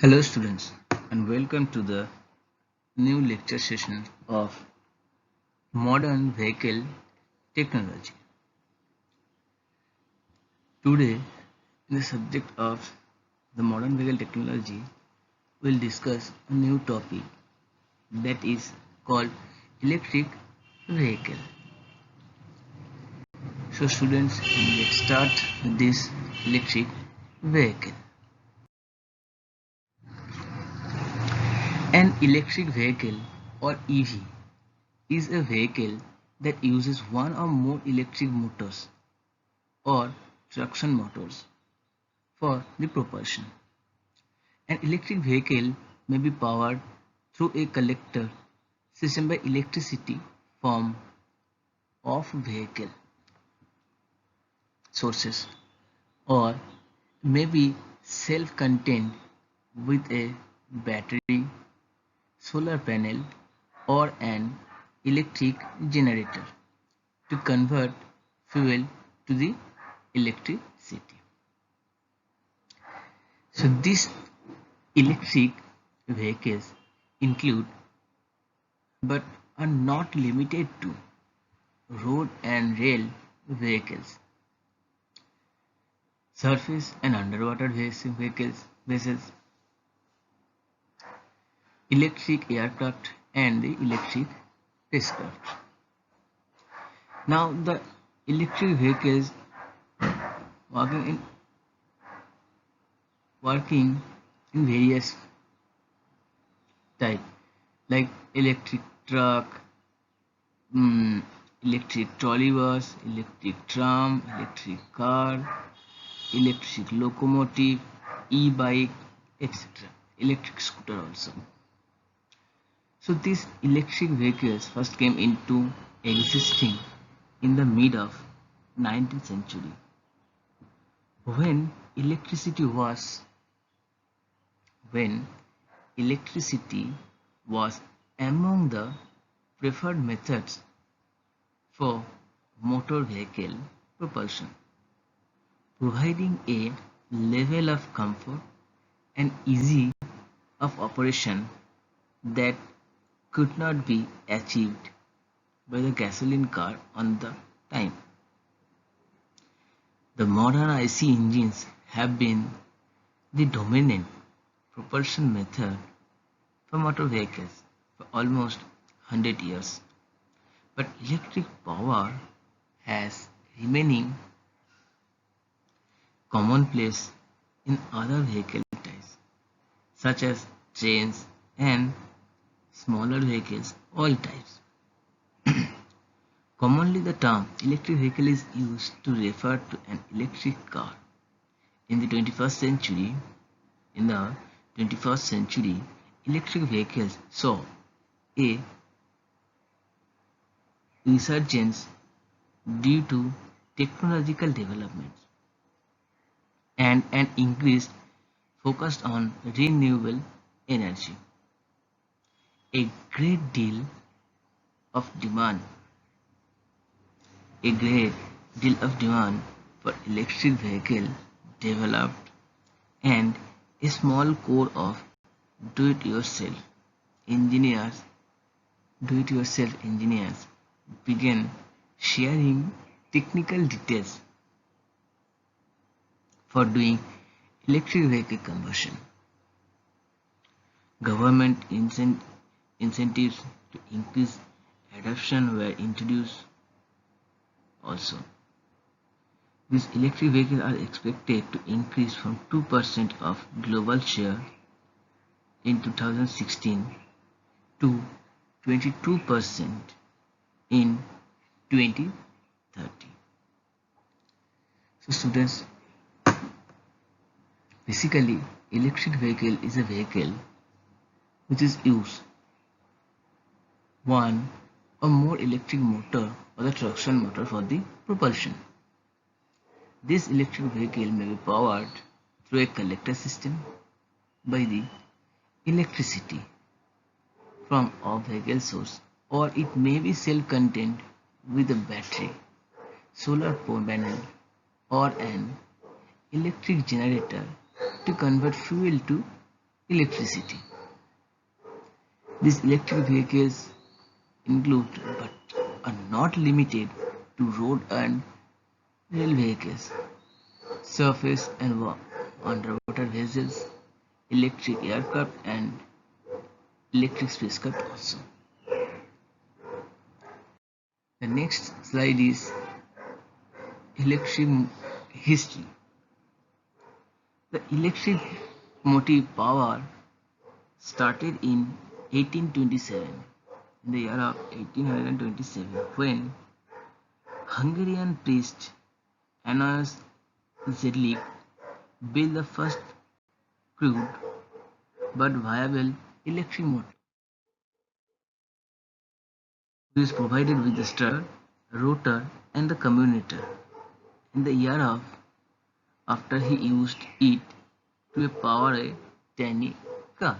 Hello students and welcome to the new lecture session of modern vehicle technology. Today in the subject of the modern vehicle technology we'll discuss a new topic that is called electric vehicle. So students, let's start with this electric vehicle. An electric vehicle or EV is a vehicle that uses one or more electric motors or traction motors for the propulsion. An electric vehicle may be powered through a collector system by electricity from off-vehicle sources or may be self-contained with a battery, solar panel or an electric generator to convert fuel to the electricity. So these electric vehicles include but are not limited to road and rail vehicles, surface and underwater vessels, electric aircraft and the electric spacecraft. Now the electric vehicles working in various type like electric truck, electric trolley bus, electric tram, electric car, electric locomotive, e-bike, etc. Electric scooter also. So these electric vehicles first came into existing in the mid of 19th century when when electricity was among the preferred methods for motor vehicle propulsion, providing a level of comfort and ease of operation that could not be achieved by the gasoline car on the time. The modern IC engines have been the dominant propulsion method for motor vehicles for almost 100 years, but electric power has remaining commonplace in other vehicle types such as trains and smaller vehicles all types. Commonly the term electric vehicle is used to refer to an electric car. In the 21st century, electric vehicles saw a resurgence due to technological developments and an increase focused on renewable energy. A great deal of demand A great deal of demand for electric vehicle developed and a small core of do-it-yourself engineers began sharing technical details for doing electric vehicle conversion. Government incentives to increase adoption were introduced also. These electric vehicles are expected to increase from 2% of global share in 2016 to 22% in 2030. So students, basically electric vehicle is a vehicle which is used one or more electric motor or the traction motor for the propulsion. This electric vehicle may be powered through a collector system by the electricity from a vehicle source, or it may be self-contained with a battery, solar panel or an electric generator to convert fuel to electricity. These electric vehicles include but are not limited to road and rail vehicles, surface and underwater vessels, electric aircraft and electric spacecraft also. The next slide is electric history. The electric motive power started in 1827, in the year of 1827, when Hungarian priest Alois Zedlik built the first crude but viable electric motor, which is provided with the starter, rotor, and the commutator. In the year of after he used it to power a tiny car.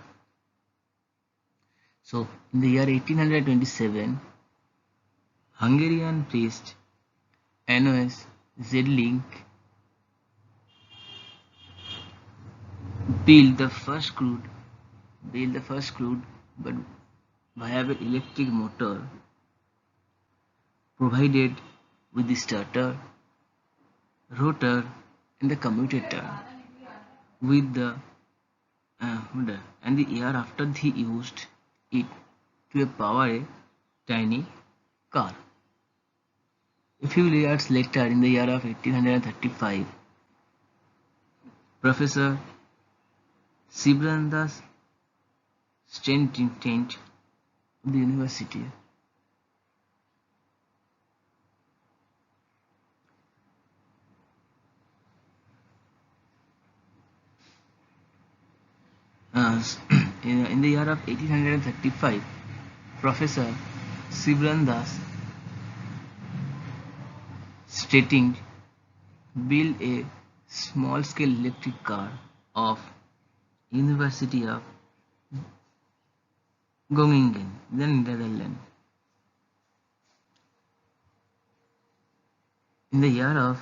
So, in the year 1827, Hungarian priest Alois Zedlik built the first crude but viable electric motor provided with the starter, rotor, and the commutator with the and the year after he used it to power a tiny car. A few years later, in the year of 1835, Professor Sibrandas Steintinch of the university uh, in the year of 1835, Professor Sibrandas Steintinch built a small-scale electric car of University of Groningen, then Netherlands. In the year of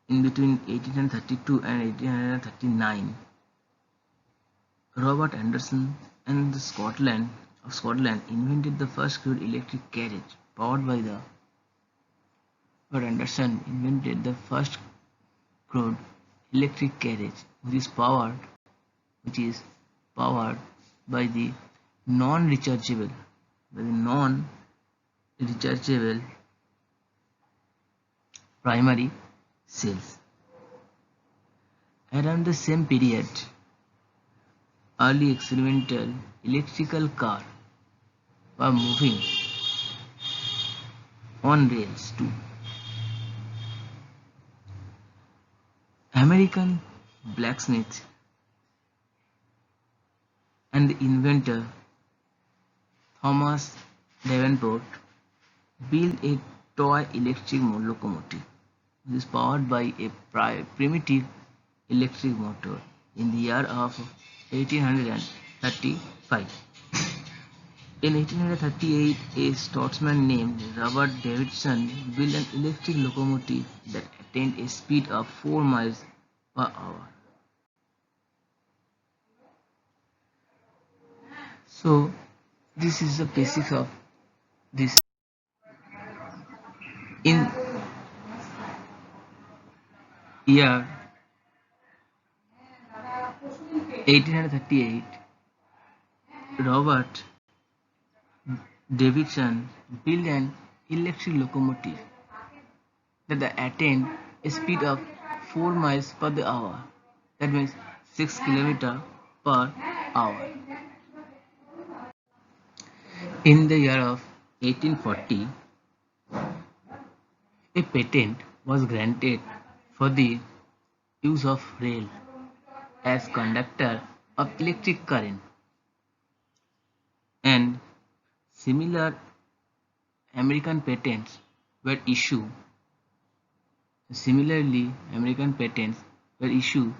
in between 1832 and 1839, Robert Anderson and the Scotland invented the first crude electric carriage powered by the Robert Anderson invented the first crude electric carriage which is powered by the non-rechargeable primary cells. Around the same period, early experimental electrical cars were moving on rails too. American blacksmith and the inventor Thomas Davenport built a toy electric locomotive. It is powered by a primitive electric motor in the year of 1835. In 1838, a Scotsman named Robert Davidson built an electric locomotive that attained a speed of 4 miles per hour. So, this is the basics of this. In year 1838, Robert Davidson built an electric locomotive that attained a speed of 4 miles per hour. That means 6 km per hour. In the year of 1840, a patent was granted for the use of rail as conductor of electric current, and similar American patents were issued. Similarly, American patents were issued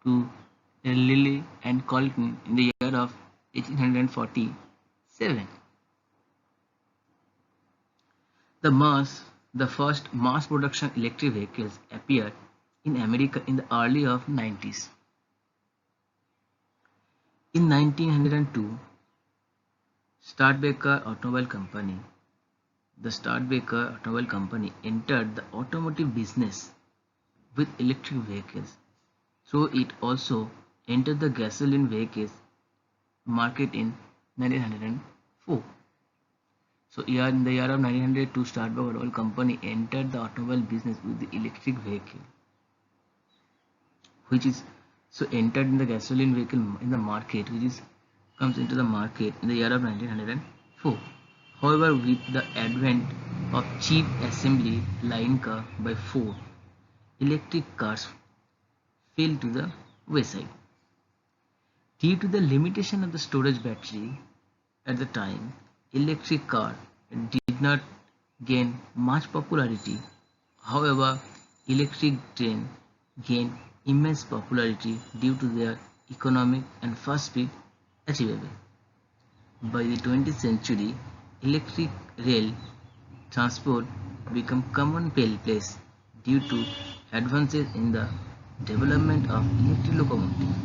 to Lilly and Colton in the year of 1847. The first mass production electric vehicles appeared in America in the early of 90s. In 1902, Studebaker Automobile Company, the Studebaker Automobile Company entered the automotive business with electric vehicles. So it also entered the gasoline vehicles market in 1904. So in the year of 1902, Studebaker Automobile Company entered the automobile business with the electric vehicle, which is so entered in the gasoline vehicle in the market, which is comes into the market in the year of 1904. However, with the advent of cheap assembly line car by Ford, electric cars fell to the wayside. Due to the limitation of the storage battery at the time, electric car did not gain much popularity. However, electric train gained immense popularity due to their economic and fast speed achievable. By the 20th century, electric rail transport became commonplace due to advances in the development of electric locomotive.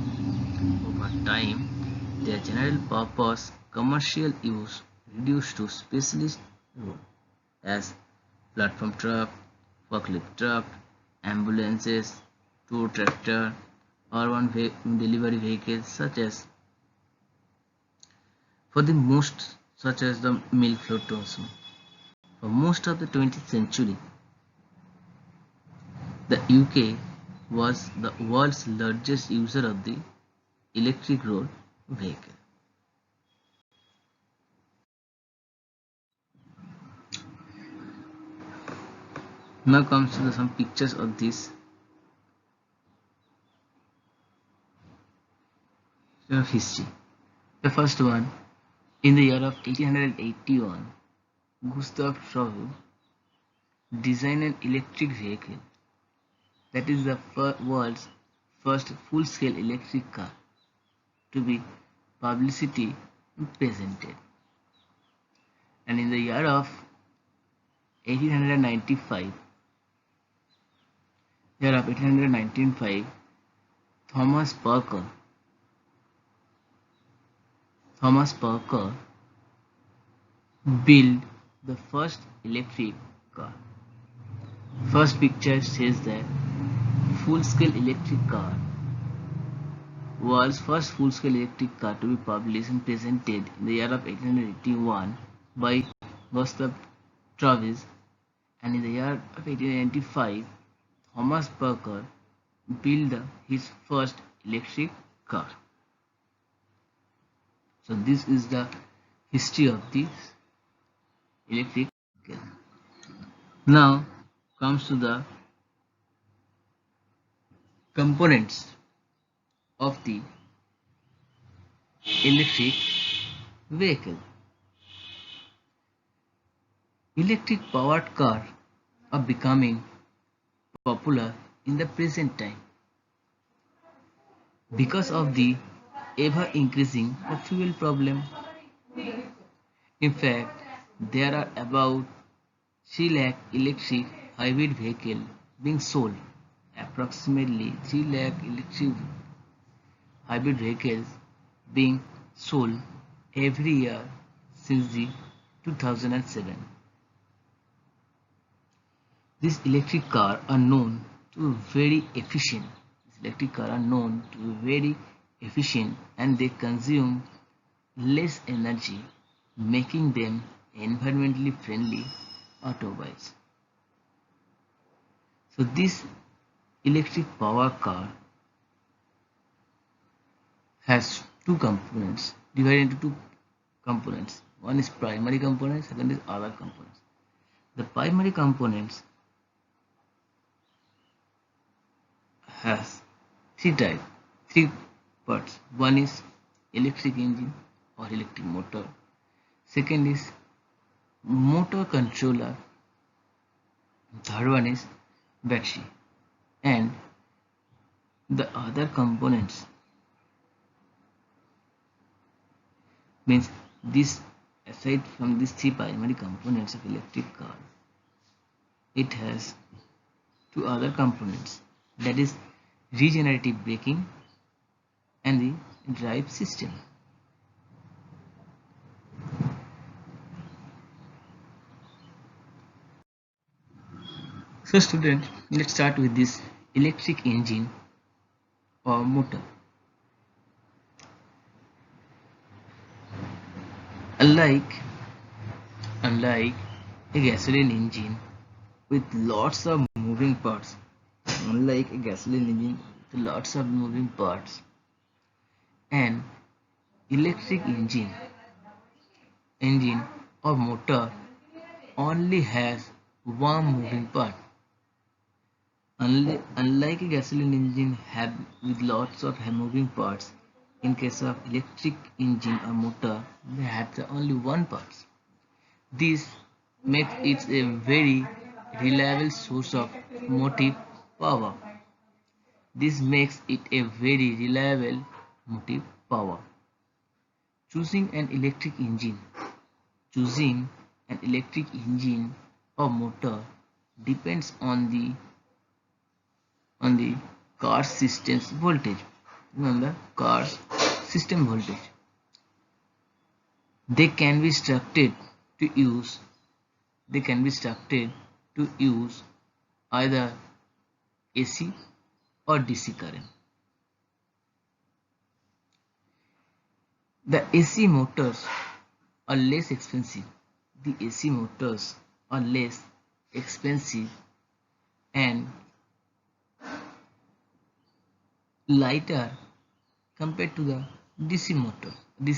Over time, their general purpose commercial use reduced to specialist role as platform truck, forklift truck, ambulances, tow tractor, urban delivery vehicles such as the milk float also. For most of the 20th century, the UK was the world's largest user of the electric road vehicle. Now comes to some pictures of this history. The first one, in the year of 1881, Gustav Trouve designed an electric vehicle that is the world's first full-scale electric car to be publicity presented. And in the year of 1895, Thomas Parker built the first electric car. First picture says that full-scale electric car, world's first full-scale electric car to be published and presented in the year of 1881 by Gustav Trouve, and in the year of 1895, Thomas Parker built his first electric car. So this is the history of this electric car. Now comes to the components of the electric vehicle. Electric powered cars are becoming popular in the present time because of the ever increasing fuel problem. In fact, there are about 3 lakh electric hybrid vehicles being sold. Approximately 3 lakh electric hybrid vehicles being sold every year since the 2007. These electric cars are known to be very efficient. And they consume less energy, making them environmentally friendly automobiles. So this electric power car has two components, divided into two components. One is primary component, second is other components. The primary components has three parts. One is electric engine or electric motor. Second is motor controller. Third one is battery. And the other components means this, aside from these three primary components of electric car, it has two other components, that is regenerative braking and the drive system. So student, let's start with this electric engine or motor. Unlike unlike a gasoline engine with lots of moving parts, unlike a gasoline engine with lots of moving parts, an electric engine or motor only has one moving part. Unlike a gasoline engine with lots of moving parts, in case of electric engine or motor, they have only one part. This makes it a very reliable source of motive power. This makes it a very reliable motive power. Choosing an electric engine. Choosing an electric engine or motor depends on the car system's voltage. Remember, car system voltage. They can be structured to use either AC or DC current. The AC motors are less expensive. The AC motors are less expensive and lighter compared to the DC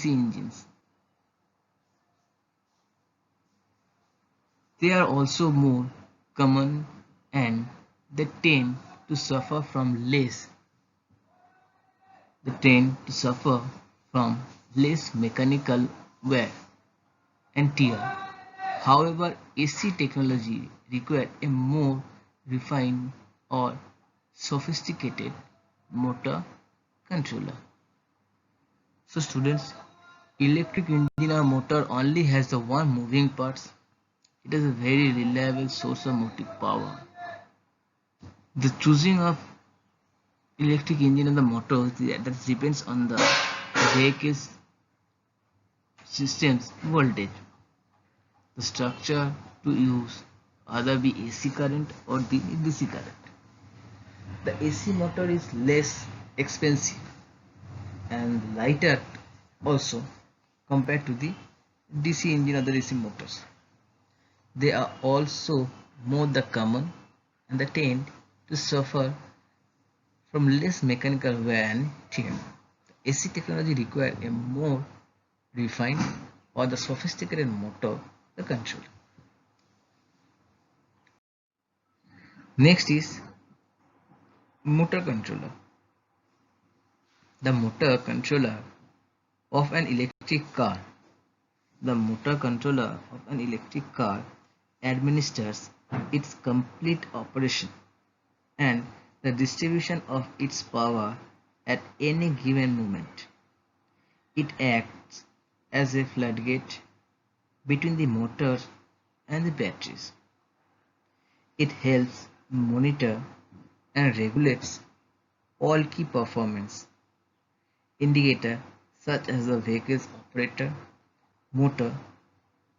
engines. They are also more common and they tend to suffer from less mechanical wear and tear. However, AC technology requires a more refined or sophisticated motor controller. So students, electric engine or motor only has the one moving parts. It is a very reliable source of motive power. The choosing of electric engine and the motor that depends on the vehicle's system's voltage. The structure to use either be AC current or the DC current. The AC motor is less expensive and lighter also compared to the DC engine or the DC motors. They are also more the common and they tend to suffer from less mechanical wear and tear. The AC technology requires a more refined or the sophisticated motor the control. Next is motor controller. The motor controller of an electric car. The motor controller of an electric car administers its complete operation and the distribution of its power at any given moment. It acts as a floodgate between the motor and the batteries. It helps monitor and regulates all key performance indicators such as the vehicle's operator, motor,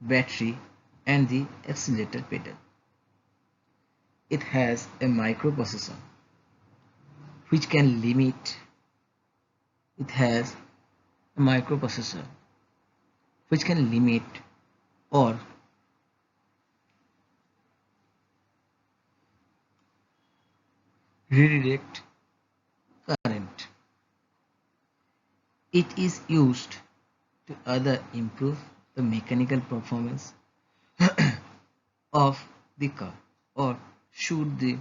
battery, and the accelerator pedal. It has a microprocessor which can limit or redirect current. It is used to either improve the mechanical performance of the car or should the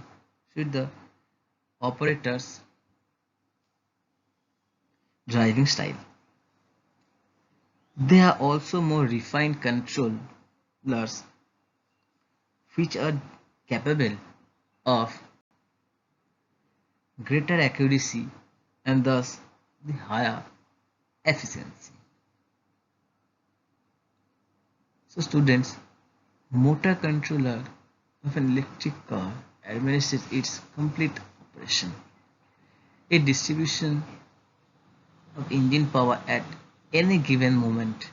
operator's driving style. There are also more refined controllers which are capable of greater accuracy and thus the higher efficiency. So students, motor controller of an electric car administers its complete operation. A distribution of engine power at any given moment.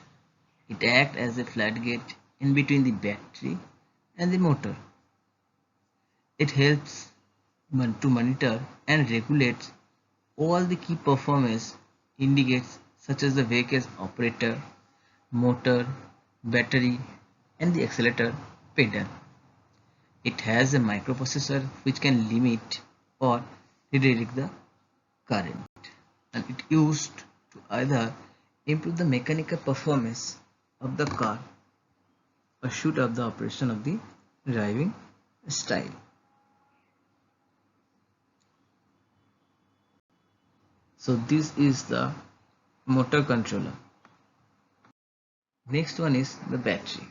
It acts as a floodgate in between the battery and the motor. It helps to monitor and regulate all the key performance indicators such as the vehicle's operator, motor, battery, and the accelerator pedal. It has a microprocessor which can limit or redirect the current, and it used to either improve the mechanical performance of the car or shoot up the operation of the driving style. So this is the motor controller. Next one is the battery.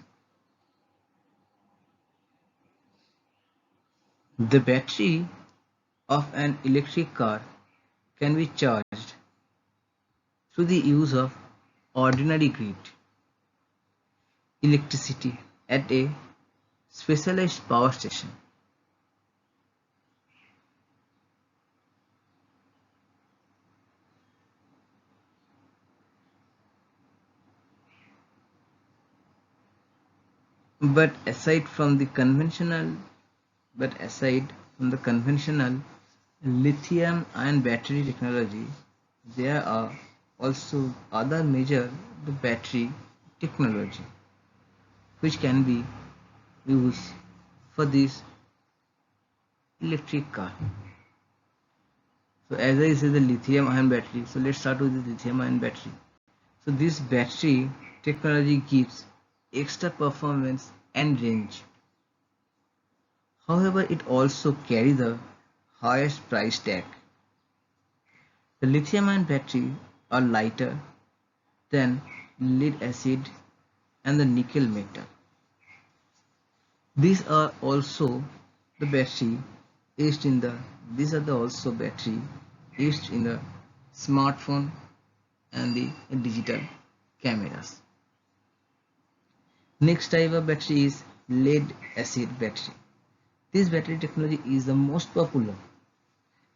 The battery of an electric car can be charged through the use of ordinary grid electricity at a specialized power station. But aside from the conventional lithium ion battery technology, there are also other major battery technology which can be used for this electric car. So as I said, the lithium ion battery. So let's start with the lithium ion battery. So this battery technology gives extra performance and range. However, it also carries the highest price tag. The lithium ion batteries are lighter than lead acid and the nickel metal. These are also the battery used in the smartphone and the digital cameras. Next type of battery is lead acid battery. This battery technology is the most popular.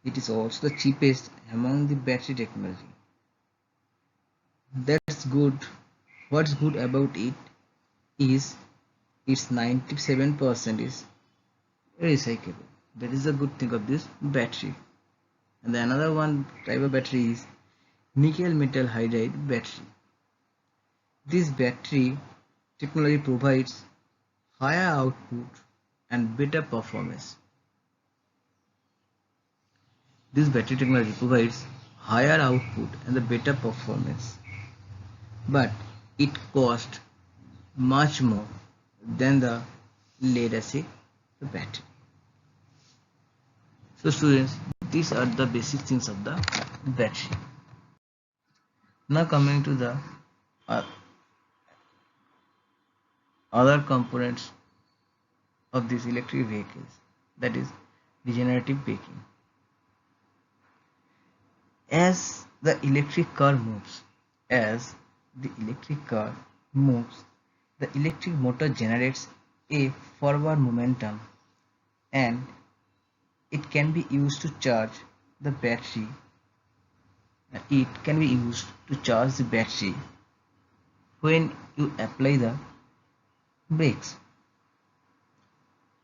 It is also the cheapest among the battery technology. That's good. What's good about it is its 97% is recyclable. That is the good thing of this battery. And the another one type of battery is nickel metal hydride battery. This battery technology provides higher output and better performance. This battery technology provides higher output and the better performance, but it costs much more than the lead acid battery. So students, these are the basic things of the battery. Now coming to the other components of these electric vehicles, that is regenerative braking. As the electric car moves, the electric motor generates a forward momentum and it can be used to charge the battery. When you apply the brakes,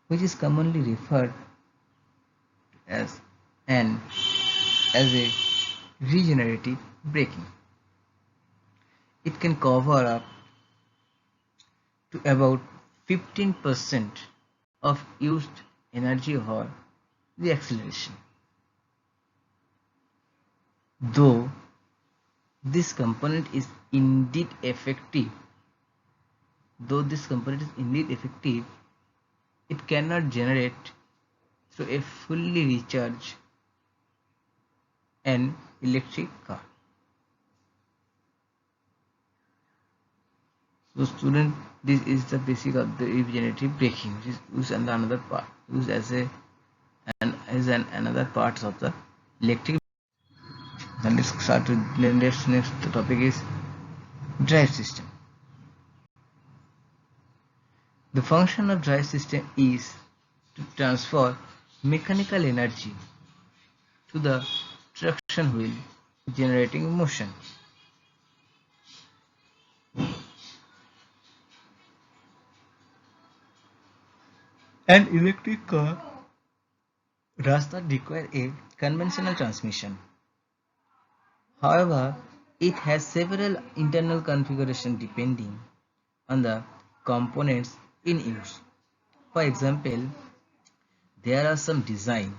which is commonly referred as a regenerative braking. It can cover up to about 15% of used energy or the acceleration. Though this component is indeed effective, it cannot generate through a fully recharged an electric car. So student, this is the basic of the regenerative braking, which is used in another part, used as another parts of the electric. Then let's start with next topic is drive system. The function of drive system is to transfer mechanical energy to the traction wheel generating motion. An electric car does not require a conventional transmission. However, it has several internal configurations depending on the components in use. For example, there are some designs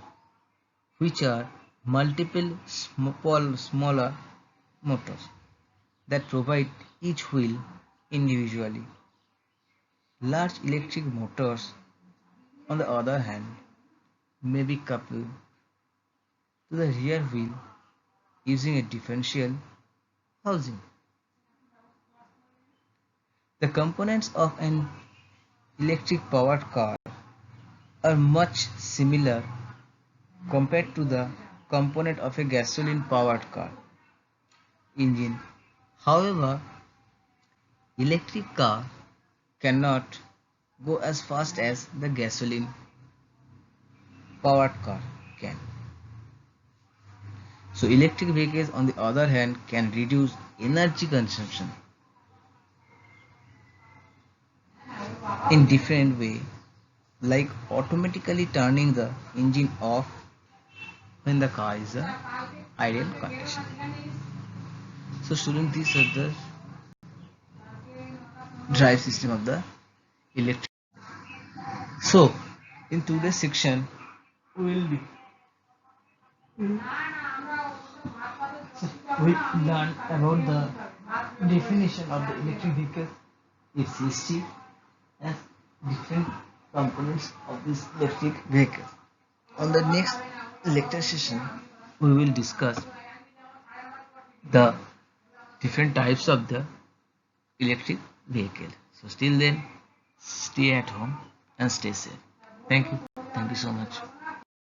which are multiple smaller motors that provide each wheel individually. Large electric motors, on the other hand, may be coupled to the rear wheel using a differential housing. The components of an electric powered car are much similar compared to the component of a gasoline powered car engine. However, electric car cannot go as fast as the gasoline powered car can. So electric vehicles on the other hand can reduce energy consumption in different way, like automatically turning the engine off when the car is in idle condition. So students, these are the drive system of the electric. So in today's section we will be we learn about the definition of the electric vehicle, its history, and different components of this electric vehicle. On the next lecture session, we will discuss the different types of the electric vehicle. So till then, stay at home and stay safe. Thank you. Thank you so much.